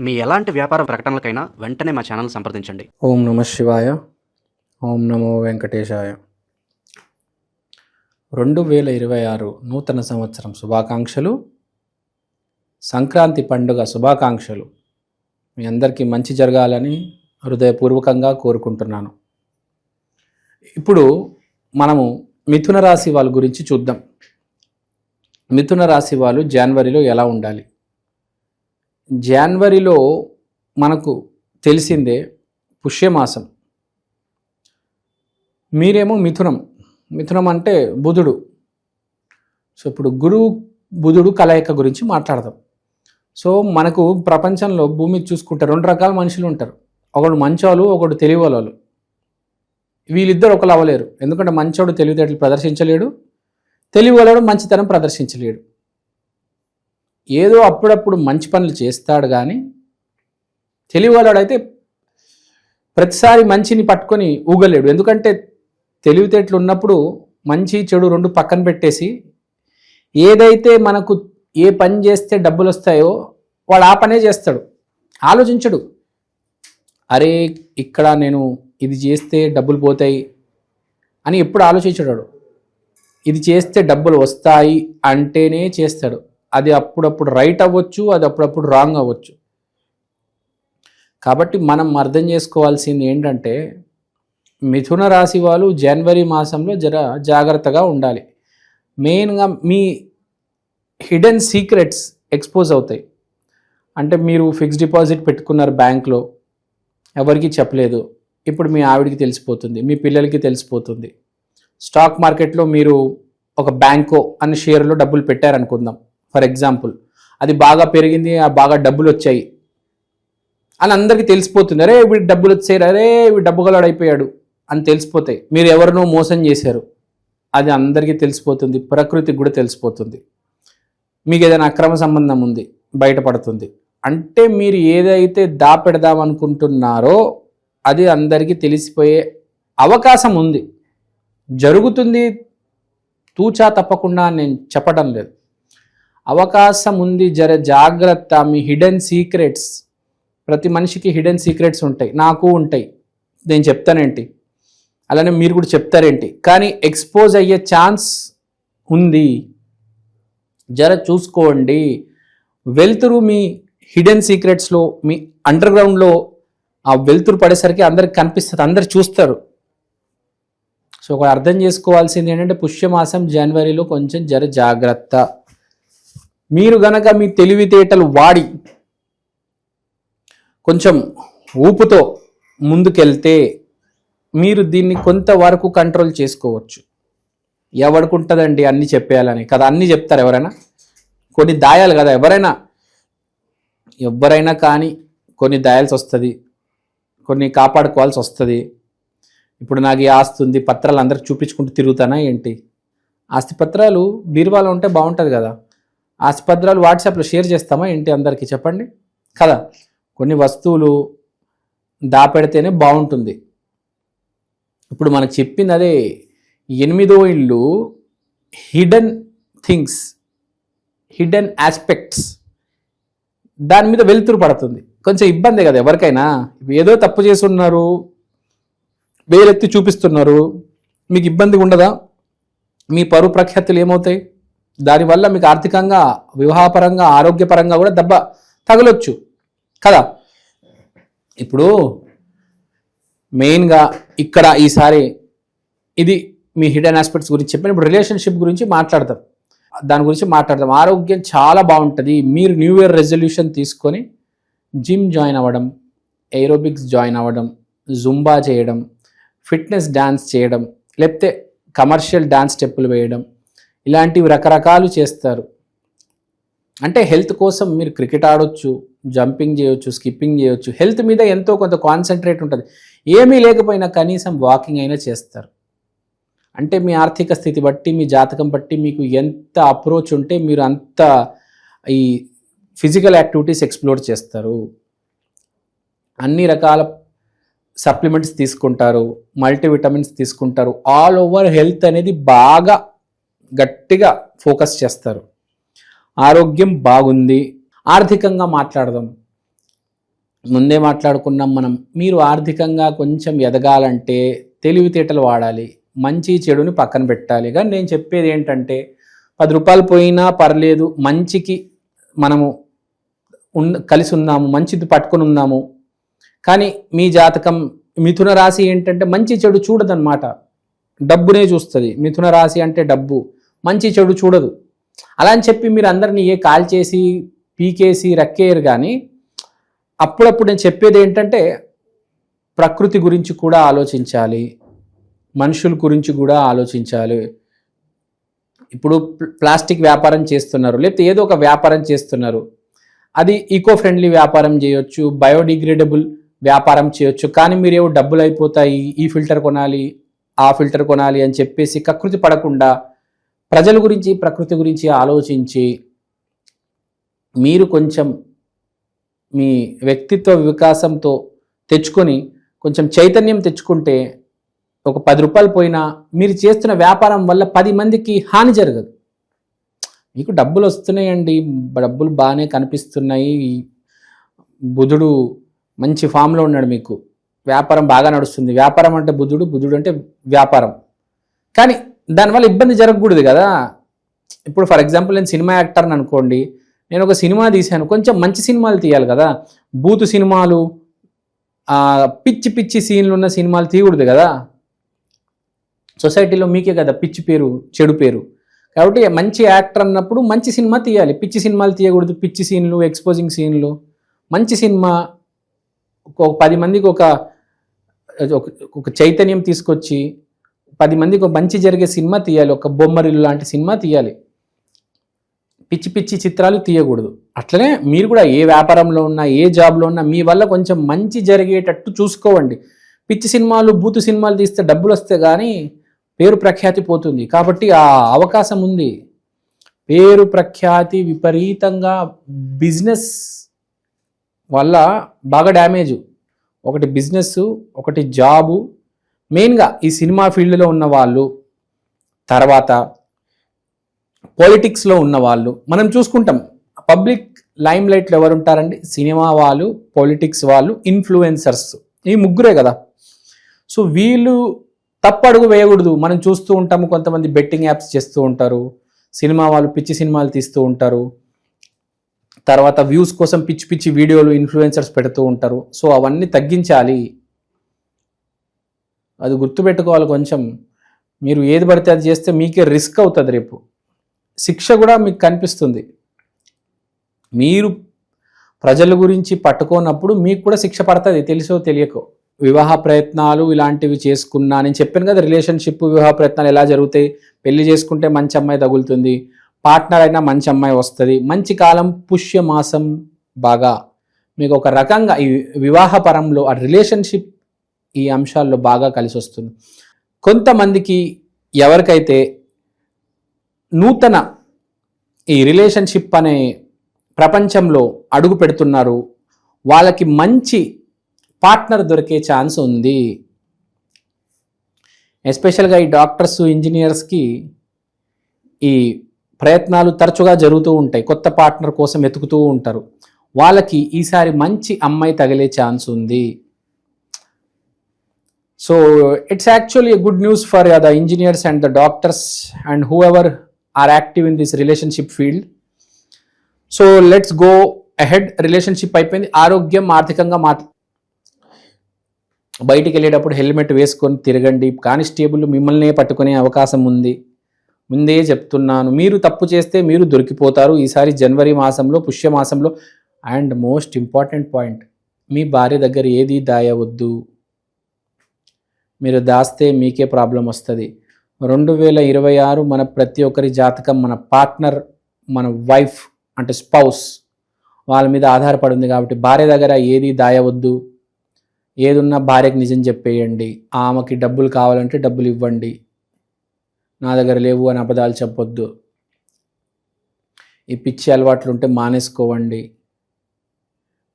మీ ఎలాంటి వ్యాపార ప్రకటనలకైనా వెంటనే మా ఛానల్ సంప్రదించండి. ఓం నమ శివాయ. ఓం నమో వెంకటేశాయ. 2026 నూతన సంవత్సరం శుభాకాంక్షలు. సంక్రాంతి పండుగ శుభాకాంక్షలు. మీ అందరికీ మంచి జరగాలని హృదయపూర్వకంగా కోరుకుంటున్నాను. ఇప్పుడు మనము మిథున రాశి వాళ్ళ గురించి చూద్దాం. మిథున రాశి వాళ్ళు జనవరిలో ఎలా ఉండాలి? జనవరిలో మనకు తెలిసిందే పుష్యమాసం. మీరేమో మిథునం అంటే బుధుడు. సో ఇప్పుడు గురువు బుధుడు కలయిక గురించి మాట్లాడదాం. సో మనకు ప్రపంచంలో భూమి చూసుకుంటే 2 రకాల మనుషులు ఉంటారు. ఒకడు మంచోళ్ళు, ఒకడు తెలివివాళ్ళు. వీళ్ళిద్దరు ఒకరు అవ్వలేరు. ఎందుకంటే మంచోడు తెలివితేటలు ప్రదర్శించలేడు, తెలివివాడు మంచితనం ప్రదర్శించలేడు. ఏదో అప్పుడప్పుడు మంచి పనులు చేస్తాడు, కానీ తెలివివాడైతే ప్రతిసారి మంచిని పట్టుకొని ఊగలేడు. ఎందుకంటే తెలివితేటలు ఉన్నప్పుడు మంచి చెడు 2 పక్కన పెట్టేసి ఏదైతే మనకు ఏ పని చేస్తే డబ్బులు వస్తాయో వాడు ఆ పనే చేస్తాడు. ఆలోచించడు, అరే ఇక్కడ నేను ఇది చేస్తే డబ్బులు పోతాయి అని ఎప్పుడు ఆలోచించడాడు. ఇది చేస్తే డబ్బులు వస్తాయి అంటేనే చేస్తాడు. అది అప్పుడప్పుడు రైట్ అవ్వచ్చు, అది అప్పుడప్పుడు రాంగ్ అవ్వచ్చు. కాబట్టి మనం అర్థం చేసుకోవాల్సింది ఏంటంటే మిథున రాశి వాళ్ళు జనవరి మాసంలో జాగ్రత్తగా ఉండాలి. మెయిన్గా మీ హిడెన్ సీక్రెట్స్ ఎక్స్పోజ్ అవుతాయి. అంటే మీరు ఫిక్స్డ్ డిపాజిట్ పెట్టుకున్నారు బ్యాంక్లో, ఎవరికి చెప్పలేదు. ఇప్పుడు మీ ఆవిడికి తెలిసిపోతుంది, మీ పిల్లలకి తెలిసిపోతుంది. స్టాక్ మార్కెట్లో మీరు ఒక బ్యాంకో అనే షేర్లో డబ్బులు పెట్టారనుకుందాం ఫర్ ఎగ్జాంపుల్. అది బాగా పెరిగింది, బాగా డబ్బులు వచ్చాయి అని అందరికీ తెలిసిపోతుంది. అరే వీడికి డబ్బులు వచ్చాయి, అరే వీడు డబ్బుగలాడు అయిపోయాడు అని తెలిసిపోతాయి. మీరు ఎవరినో మోసం చేశారు, అది అందరికీ తెలిసిపోతుంది. ప్రకృతికి కూడా తెలిసిపోతుంది. మీకు ఏదైనా అక్రమ సంబంధం ఉంది, బయటపడుతుంది. అంటే మీరు ఏదైతే దాపెడదాం అనుకుంటున్నారో అది అందరికీ తెలిసిపోయే అవకాశం ఉంది. జరుగుతుంది, తూచా తప్పకుండా నేను చెప్పడం లేదు. అవకాశం ఉంది, జాగ్రత్త. మీ హిడెన్ సీక్రెట్స్, ప్రతి మనిషికి హిడెన్ సీక్రెట్స్ ఉంటాయి, నాకు ఉంటాయి. నేను చెప్తానేంటి, అలానే మీరు కూడా చెప్తారేంటి, కానీ ఎక్స్పోజ్ అయ్యే ఛాన్స్ ఉంది. చూసుకోండి. వెలుతురు మీ హిడెన్ సీక్రెట్స్లో, మీ అండర్ గ్రౌండ్లో ఆ వెలుతురు పడేసరికి అందరికి కనిపిస్తుంది, అందరు చూస్తారు. సో ఒక అర్థం చేసుకోవాల్సింది ఏంటంటే పుష్యమాసం జనవరిలో కొంచెం జాగ్రత్త. మీరు గనక మీ తెలివితేటలు వాడి కొంచెం ఊపుతో ముందుకెళ్తే మీరు దీన్ని కొంతవరకు కంట్రోల్ చేసుకోవచ్చు. ఎవడుకుంటుందండి అన్నీ చెప్పేయాలని కదా, అన్నీ చెప్తారు ఎవరైనా. కొన్ని దాయాలు కదా, ఎవరైనా కానీ కొన్ని దాయాల్సి వస్తుంది, కొన్ని కాపాడుకోవాల్సి వస్తుంది. ఇప్పుడు నాకు ఈ ఆస్తి ఉంది, పత్రాలు అందరికి చూపించుకుంటూ తిరుగుతానా ఏంటి? ఆస్తి పత్రాలు బీరువాలో ఉంటే బాగుంటుంది కదా. ఆస్తి పత్రాలు వాట్సాప్లో షేర్ చేస్తామా ఏంటి అందరికీ? చెప్పండి కదా. కొన్ని వస్తువులు దాపెడితేనే బాగుంటుంది. ఇప్పుడు మనకు చెప్పింది అదే 8వ ఇల్లు, హిడెన్ థింగ్స్, హిడెన్ ఆస్పెక్ట్స్. దాని మీద వెలుతురు పడుతుంది. కొంచెం ఇబ్బంది కదా ఎవరికైనా. ఏదో తప్పు చేసి ఉన్నారు, వేలెత్తి చూపిస్తున్నారు, మీకు ఇబ్బంది ఉండదా? మీ పరువు ప్రఖ్యాతులు ఏమవుతాయి? దానివల్ల మీకు ఆర్థికంగా, వివాహపరంగా, ఆరోగ్యపరంగా కూడా దెబ్బ తగలొచ్చు కదా. ఇప్పుడు మెయిన్గా ఇక్కడ ఈసారి ఇది మీ హిడెన్ ఆస్పెక్ట్స్ గురించి చెప్పాను. ఇప్పుడు రిలేషన్షిప్ గురించి మాట్లాడదాం. ఆరోగ్యం చాలా బాగుంటుంది. మీరు న్యూ ఇయర్ రెజల్యూషన్ తీసుకొని జిమ్ జాయిన్ అవ్వడం, ఏరోబిక్స్ జాయిన్ అవ్వడం, జుంబా చేయడం, ఫిట్నెస్ డ్యాన్స్ చేయడం, లేకపోతే కమర్షియల్ డ్యాన్స్ స్టెప్పులు వేయడం, ఇలాంటివి రకరకాలు చేస్తారు. అంటే హెల్త్ కోసం మీరు క్రికెట్ ఆడొచ్చు, జంపింగ్ చేయొచ్చు, స్కిప్పింగ్ చేయొచ్చు. హెల్త్ మీద ఎంతో కొంత కాన్సన్ట్రేట్ ఉంటుంది. ఏమీ లేకపోయినా కనీసం వాకింగ్ అయినా చేస్తారు. అంటే మీ ఆర్థిక స్థితి బట్టి, మీ జాతకం బట్టి మీకు ఎంత అప్రోచ్ ఉంటే మీరు అంత ఈ ఫిజికల్ యాక్టివిటీస్ ఎక్స్ప్లోర్ చేస్తారు. అన్ని రకాల సప్లిమెంట్స్ తీసుకుంటారు, మల్టీవిటమిన్స్ తీసుకుంటారు. ఆల్ ఓవర్ హెల్త్ అనేది బాగా గట్టిగా ఫోకస్ చేస్తారు. ఆరోగ్యం బాగుంది. ఆర్థికంగా మాట్లాడదాం. ముందే మాట్లాడుకున్నాం మనం. మీరు ఆర్థికంగా కొంచెం ఎదగాలంటే తెలివితేటలు వాడాలి, మంచి చెడుని పక్కన పెట్టాలి. కానీ నేను చెప్పేది ఏంటంటే 10 రూపాయలు పోయినా పర్లేదు, మంచికి మనము కలిసి ఉన్నాము, మంచిది పట్టుకుని ఉన్నాము. కానీ మీ జాతకం మిథున రాశి ఏంటంటే మంచి చెడు చూడదన్నమాట, డబ్బునే చూస్తుంది. మిథున రాశి అంటే డబ్బు, మంచి చెడు చూడదు. అలా అని చెప్పి మీరు అందరినీ కాల్ చేసి పీకేసి రక్కేయరు. కానీ అప్పుడప్పుడు నేను చెప్పేది ఏంటంటే ప్రకృతి గురించి కూడా ఆలోచించాలి, మనుషుల గురించి కూడా ఆలోచించాలి. ఇప్పుడు ప్లాస్టిక్ వ్యాపారం చేస్తున్నారు, లేకపోతే ఏదో ఒక వ్యాపారం చేస్తున్నారు, అది ఈకో ఫ్రెండ్లీ వ్యాపారం చేయొచ్చు, బయోడిగ్రేడబుల్ వ్యాపారం చేయొచ్చు. కానీ మీరేమో డబ్బులు అయిపోతాయి, ఈ ఫిల్టర్ కొనాలి, ఆ ఫిల్టర్ కొనాలి అని చెప్పేసి కకృతి పడకుండా ప్రజల గురించి ప్రకృతి గురించి ఆలోచించి మీరు కొంచెం మీ వ్యక్తిత్వ వికాసంతో తెచ్చుకొని కొంచెం చైతన్యం తెచ్చుకుంటే ఒక 10 రూపాయలు పోయినా మీరు చేస్తున్న వ్యాపారం వల్ల 10 మందికి హాని జరగదు. మీకు డబ్బులు వస్తున్నాయండి, డబ్బులు బాగానే కనిపిస్తున్నాయి, బుధుడు మంచి ఫామ్లో ఉన్నాడు, మీకు వ్యాపారం బాగా నడుస్తుంది. వ్యాపారం అంటే బుధుడు, బుధుడు అంటే వ్యాపారం. కానీ దానివల్ల ఇబ్బంది జరగకూడదు కదా. ఇప్పుడు ఫర్ ఎగ్జాంపుల్ నేను సినిమా యాక్టర్ని అనుకోండి, నేను ఒక సినిమా తీశాను, కొంచెం మంచి సినిమాలు తీయాలి కదా. బూతు సినిమాలు, పిచ్చి పిచ్చి సీన్లు ఉన్న సినిమాలు తీయకూడదు కదా. సొసైటీలో మీకే కదా పిచ్చి పేరు, చెడు పేరు. కాబట్టి మంచి యాక్టర్ అన్నప్పుడు మంచి సినిమా తీయాలి, పిచ్చి సినిమాలు తీయకూడదు. పిచ్చి సీన్లు, ఎక్స్పోజింగ్ సీన్లు. మంచి సినిమా ఒక 10 మందికి ఒక చైతన్యం తీసుకొచ్చి 10 మందికి ఒక మంచి జరిగే సినిమా తీయాలి. ఒక బొమ్మరిల్లు లాంటి సినిమా తీయాలి, పిచ్చి పిచ్చి చిత్రాలు తీయకూడదు. అట్లనే మీరు కూడా ఏ వ్యాపారంలో ఉన్నా, ఏ జాబ్లో ఉన్నా మీ వల్ల కొంచెం మంచి జరిగేటట్టు చూసుకోవండి. పిచ్చి సినిమాలు, బూతు సినిమాలు తీస్తే డబ్బులు వస్తే కానీ పేరు ప్రఖ్యాతి పోతుంది. కాబట్టి ఆ అవకాశం ఉంది. పేరు ప్రఖ్యాతి విపరీతంగా బిజినెస్ వల్ల బాగా డ్యామేజు. ఒకటి బిజినెస్, ఒకటి జాబు. మెయిన్గా ఈ సినిమా ఫీల్డ్లో ఉన్న వాళ్ళు, తర్వాత పాలిటిక్స్లో ఉన్న వాళ్ళు మనం చూసుకుంటాం. పబ్లిక్ లైమ్ లైట్లో ఎవరు ఉంటారండి? సినిమా వాళ్ళు, పాలిటిక్స్ వాళ్ళు, ఇన్ఫ్లుయెన్సర్స్. ఈ ముగ్గురే కదా. సో వీళ్ళు తప్పడుగు వేయకూడదు. మనం చూస్తూ ఉంటాము, కొంతమంది బెట్టింగ్ యాప్స్ చేస్తూ ఉంటారు, సినిమా వాళ్ళు పిచ్చి సినిమాలు తీస్తూ ఉంటారు, తర్వాత వ్యూస్ కోసం పిచ్చి పిచ్చి వీడియోలు ఇన్ఫ్లుయెన్సర్స్ పెడుతూ ఉంటారు. సో అవన్నీ తగ్గించాలి, అది గుర్తుపెట్టుకోవాలి. కొంచెం మీరు ఏది పడితే అది చేస్తే మీకే రిస్క్ అవుతుంది, రేపు శిక్ష కూడా మీకు కనిపిస్తుంది. మీరు ప్రజల గురించి పట్టుకోనప్పుడు మీకు కూడా శిక్ష పడుతుంది, తెలుసో తెలియకో. వివాహ ప్రయత్నాలు ఇలాంటివి చేసుకున్నా, నేను చెప్పాను కదా రిలేషన్షిప్ వివాహ ప్రయత్నాలు ఎలా జరుగుతాయి. పెళ్లి చేసుకుంటే మంచి అమ్మాయి తగులుతుంది, పార్ట్నర్ అయినా మంచి అమ్మాయి వస్తుంది. మంచి కాలం పుష్యమాసం బాగా మీకు ఒక రకంగా ఈ వివాహపరంలో ఆ రిలేషన్షిప్ ఈ అంశాల్లో బాగా కలిసి వస్తుంది. కొంతమందికి ఎవరికైతే నూతన ఈ రిలేషన్షిప్ అనే ప్రపంచంలో అడుగు పెడుతున్నారు వాళ్ళకి మంచి పార్ట్నర్ దొరికే ఛాన్స్ ఉంది. ఎస్పెషల్గా ఈ డాక్టర్స్, ఇంజనీర్స్కి ఈ ప్రయత్నాలు తరచుగా జరుగుతూ ఉంటాయి, కొత్త పార్ట్నర్ కోసం వెతుకుతూ ఉంటారు. వాళ్ళకి ఈసారి మంచి అమ్మాయి తగిలే ఛాన్స్ ఉంది. So it's actually a good news for the engineers and the doctors and whoever are active in this relationship field. So let's go ahead. Relationship అయిపోయింది. ఆరోగ్యం, ఆర్థికంగా బయటికి వెళ్ళేటప్పుడు హెల్మెట్ వేసుకొని తిరగండి. కానిస్టేబుల్ మిమ్మల్నే పట్టుకునే అవకాశం ఉంది, ముందే చెప్తున్నాను. మీరు తప్పు చేస్తే మీరు దొరికిపోతారు ఈసారి జనవరి మాసంలో, పుష్యమాసంలో. అండ్ మోస్ట్ ఇంపార్టెంట్ పాయింట్, మీ భార్య దగ్గర ఏది దాయవద్దు. మీరు దాస్తే మీకే ప్రాబ్లం వస్తుంది. 2026 మన ప్రతి ఒక్కరి జాతకం మన పార్ట్నర్, మన వైఫ్ అంటే స్పౌస్ వాళ్ళ మీద ఆధారపడి ఉంది. కాబట్టి భార్య దగ్గర ఏది దాయవద్దు. ఏదున్నా భార్యకి నిజం చెప్పేయండి. ఆమెకి డబ్బులు కావాలంటే డబ్బులు ఇవ్వండి, నా దగ్గర లేవు అని అబద్ధాలు చెప్పొద్దు. ఈ పిచ్చి అలవాట్లు ఉంటే మానేసుకోవండి.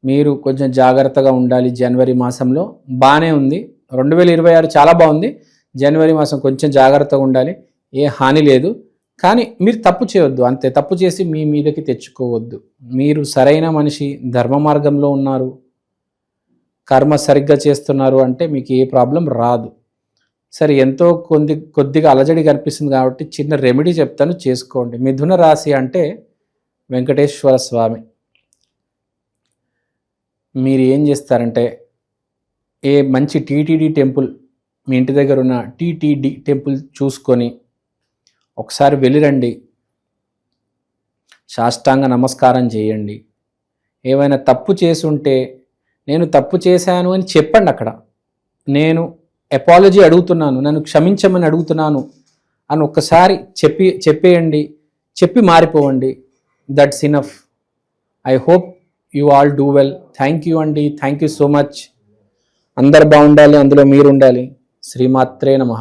మీరు కొంచెం జాగ్రత్తగా ఉండాలి. జనవరి మాసంలో బాగానే ఉంది, 2026 చాలా బాగుంది. జనవరి మాసం కొంచెం జాగ్రత్తగా ఉండాలి, ఏ హాని లేదు. కానీ మీరు తప్పు చేయొద్దు, అంతే. తప్పు చేసి మీ మీదకి తెచ్చుకోవద్దు. మీరు సరైన మనిషి, ధర్మ మార్గంలో ఉన్నారు, కర్మ సరిగ్గా చేస్తున్నారు అంటే మీకు ఏ ప్రాబ్లం రాదు. సరే, ఎంతో కొద్దిగా అలజడి కనిపిస్తుంది కాబట్టి చిన్న రెమెడీ చెప్తాను, చేసుకోండి. మిథున రాశి అంటే వెంకటేశ్వర స్వామి. మీరు ఏం చేస్తారంటే, ఏ మంచి టీటీడీ టెంపుల్, మీ ఇంటి దగ్గర ఉన్న టీటీడీ టెంపుల్ చూసుకొని ఒకసారి వెళ్ళిరండి, సాష్టాంగ నమస్కారం చేయండి. ఏమైనా తప్పు చేసి ఉంటే నేను తప్పు చేశాను అని చెప్పండి. అక్కడ నేను అపాలజీ అడుగుతున్నాను, నన్ను క్షమించమని అడుగుతున్నాను అని ఒక్కసారి చెప్పేయండి, చెప్పి మారిపోవండి. That's enough. I hope you all do well. Thank you అండి, థ్యాంక్ యూ సో మచ్. అందరు బాగుండాలి, అందులో మీరు ఉండాలి. శ్రీమాత్రే నమః.